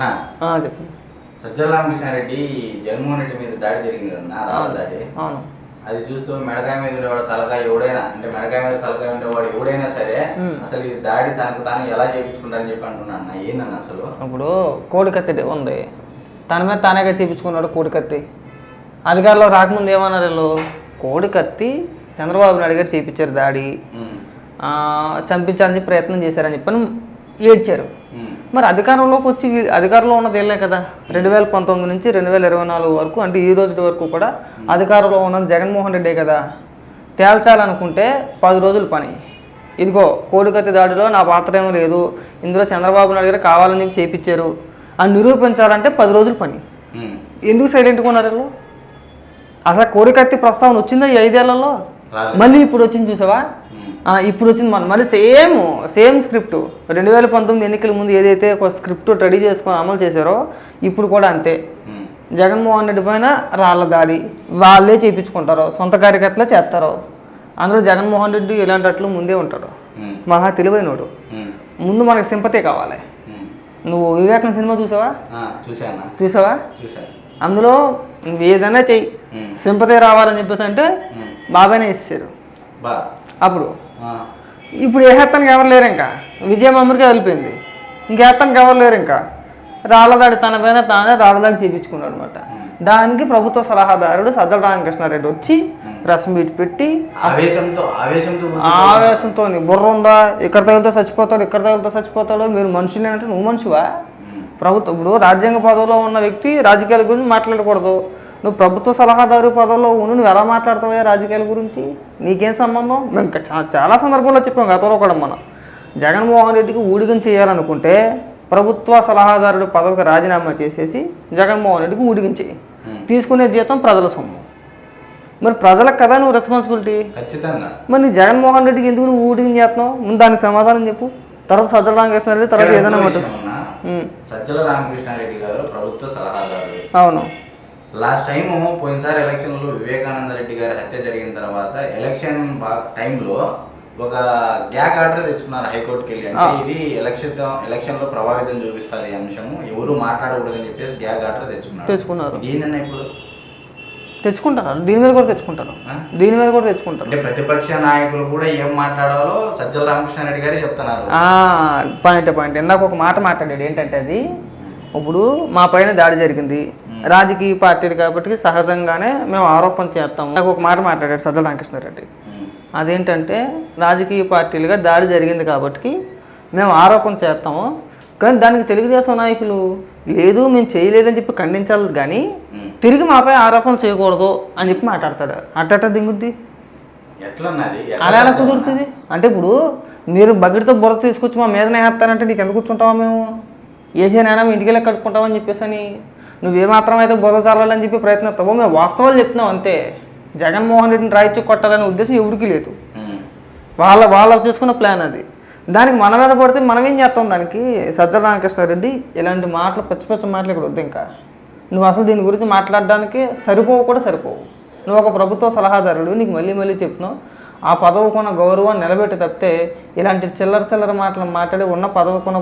నా చెప్పండి. సజ్జల రామకృష్ణారెడ్డి జగన్మోహన్ రెడ్డి మీద దాడి జరిగింది కదా, రాళ్ళ దాడి. అవును. అది చూస్తూ మెడకాయ మీద ఉండేవాడు తలకాయ ఎవడైనా, అంటే మెడకాయ మీద తలకాయ ఉండేవాడు ఎవడైనా సరే అసలు ఈ దాడి తనకు తాను ఎలా చేయించుకుంటారని చెప్పి అంటున్నాను అన్న. ఏందన్న అసలు? ఇప్పుడు కోడికత్తి ఉంది, తన మీద తానేగా చేయించుకున్నాడు కోడికత్తి. అధికారంలో రాకముందు ఏమన్నారు వీళ్ళు? కోడికత్తి చంద్రబాబు నాయుడు గారు చేయించారు దాడి, చంపించాలని ప్రయత్నం చేశారని చెప్పని ఏడ్చారు. మరి అధికారంలోకి వచ్చి అధికారంలో ఉన్నది వీళ్ళే కదా. 2019 నుంచి 2024 వరకు, అంటే ఈ రోజు వరకు కూడా అధికారంలో ఉన్నది జగన్మోహన్ రెడ్డే కదా. తేల్చాలనుకుంటే 10 రోజుల పని. ఇదిగో కోడికత్తి దాడిలో నా పాత్ర ఏమీ లేదు, ఇందులో చంద్రబాబు నాయుడు గారు కావాలని చెప్పి చేయించారు అని నిరూపించాలంటే 10 రోజుల పని. ఎందుకు సైలెంట్గా ఉన్నారు వీళ్ళు? అసలు కోడికత్తి ప్రస్తావన వచ్చిందా ఈ 5 ఏళ్లలో? మళ్ళీ ఇప్పుడు వచ్చింది చూసావా? ఇప్పుడు వచ్చింది మళ్ళీ సేమ్ స్క్రిప్ట్. 2019 ఎన్నికల ముందు ఏదైతే ఒక స్క్రిప్ట్ రెడీ చేసుకొని అమలు చేశారో ఇప్పుడు కూడా అంతే. జగన్మోహన్ రెడ్డి పైన రాళ్ళ దాడి వాళ్ళే చేయించుకుంటారు, సొంత కార్యకర్తలే చేస్తారు. అందులో జగన్మోహన్ రెడ్డి ఇలాంటి ముందే ఉంటాడు, మహా తెలివైనోడు. ముందు మనకి సింపతి కావాలి. నువ్వు వివేకం సినిమా చూసావా? చూసావా? అందులో నువ్వు ఏదైనా చెయ్యి, సింపతి రావాలని చెప్పేసి అంటే బాబాయ్నే ఇచ్చారు అప్పుడు. ఇప్పుడు ఏహత్తానికి ఎవరు లేరు, ఇంకా విజయం అమరికే వెళ్ళిపోయింది, ఇంకేత్తానికి ఎవరు లేరు. ఇంకా రాళ్ళదాడి తన పైన తానే రాళ్ళదాడి చేయించుకున్నాడు అనమాట. దానికి ప్రభుత్వ సలహాదారుడు సజ్జల రామకృష్ణారెడ్డి వచ్చి ప్రెస్ మీట్ పెట్టి ఆవేశంతో బుర్ర ఉందా, ఇక్కడ తగిలితో చచ్చిపోతాడు, ఇక్కడ తగిలితో చచ్చిపోతాడు, మీరు మనుషులేనంటే నువ్వు మనిషివా? ప్రభుత్వం ఇప్పుడు రాజ్యాంగ పదవిలో ఉన్న వ్యక్తి రాజకీయాల గురించి మాట్లాడకూడదు. నువ్వు ప్రభుత్వ సలహాదారు పదవిలో నువ్వు ఎలా మాట్లాడతావా రాజకీయాల గురించి? నీకేం సంబంధం? మేము చాలా సందర్భాల్లో చెప్పాం గతంలో కూడా. మనం జగన్మోహన్ రెడ్డికి ఊడిగం చేయాలనుకుంటే ప్రభుత్వ సలహాదారుడు పదవికి రాజీనామా చేసేసి జగన్మోహన్ రెడ్డికి ఊడిగం చేయి. తీసుకునే జీతం ప్రజల సొమ్ము. మరి ప్రజలకు కదా నువ్వు రెస్పాన్సిబిలిటీ. ఖచ్చితంగా. మరి నీ జగన్మోహన్ రెడ్డికి ఎందుకు నువ్వు ఊడిగం చేస్తున్నావు? ముందు దానికి సమాధానం చెప్పు. తర్వాత సజ్జల రామకృష్ణారెడ్డి, తర్వాత ఏదైనా సజ్జల రామకృష్ణారెడ్డి గారు ప్రభుత్వ సలహాదారు. అవును. లాస్ట్ టైం పోయినసారి ఎలక్షన్లో వివేకానంద రెడ్డి గారి హత్య జరిగిన తర్వాత ఎలక్షన్ టైంలో ఒక గ్యాగ్ ఆర్డర్ తెచ్చుకున్నారు హైకోర్టుకి వెళ్ళి. అంటే ఇది ఎలక్షన్ లో ప్రభావితం చూపిస్తుంది అంశము, ఎవరు మాట్లాడకూడదని చెప్పేసి గ్యాగ్ ఆర్డర్ తెచ్చుకున్నారు. దీనిన్న ఇప్పుడు తెచ్చుకుంటారు, దీని మీద కూడా తెచ్చుకుంటారు. అంటే ప్రతిపక్ష నాయకులు కూడా ఏం మాట్లాడాలో సజ్జల రామకృష్ణారెడ్డి గారే చెప్తున్నారు. పాయింట్ ఇందాక ఒక మాట మాట్లాడాడు. ఏంటంటే అది ఇప్పుడు మా పైన దాడి జరిగింది, రాజకీయ పార్టీలు కాబట్టి సహజంగానే మేము ఆరోపణ చేస్తాము. నాకు ఒక మాట మాట్లాడాడు సజ్జల రామకృష్ణారెడ్డి. అదేంటంటే రాజకీయ పార్టీలుగా దాడి జరిగింది కాబట్టి మేము ఆరోపణ చేస్తాము, కానీ దానికి తెలుగుదేశం నాయకులు లేదు మేము చేయలేదని చెప్పి ఖండించాలి, కానీ తిరిగి మాపై ఆరోపణ చేయకూడదు అని చెప్పి మాట్లాడతాడు. అట్ట దింగుద్ది, అలా ఎలా కుదురుతుంది? అంటే ఇప్పుడు మీరు బకెట్తో బురద తీసుకొచ్చి మా మీదనే వేస్తానంటే నీకు ఎంత కూర్చుంటావా? మేము ఏసీనైనా మీ ఇంటికి వెళ్ళి కట్టుకుంటామని చెప్పేసి అని నువ్వేమాత్రం అయితే బురద చాలని చెప్పి ప్రయత్నిస్తావో మేము వాస్తవాలు చెప్తున్నావు అంతే. జగన్మోహన్ రెడ్డిని రాయిచ్చి కొట్టాలనే ఉద్దేశం ఎవరికి లేదు. వాళ్ళ చేసుకున్న ప్లాన్ అది. దానికి మన మీద పడితే మనం ఏం చేస్తాం? దానికి సజ్జల రామకృష్ణారెడ్డి ఇలాంటి మాటలు పచ్చి మాటలు ఇక్కడ వద్దు. ఇంకా నువ్వు అసలు దీని గురించి మాట్లాడడానికి సరిపోవు. నువ్వు ఒక ప్రభుత్వ సలహాదారుడు, నీకు మళ్ళీ చెప్తున్నావు, ఆ పదవుకున్న గౌరవాన్ని నిలబెట్టి తప్పితే ఇలాంటి చిల్లర మాటలు మాట్లాడి ఉన్న పదవుకున్న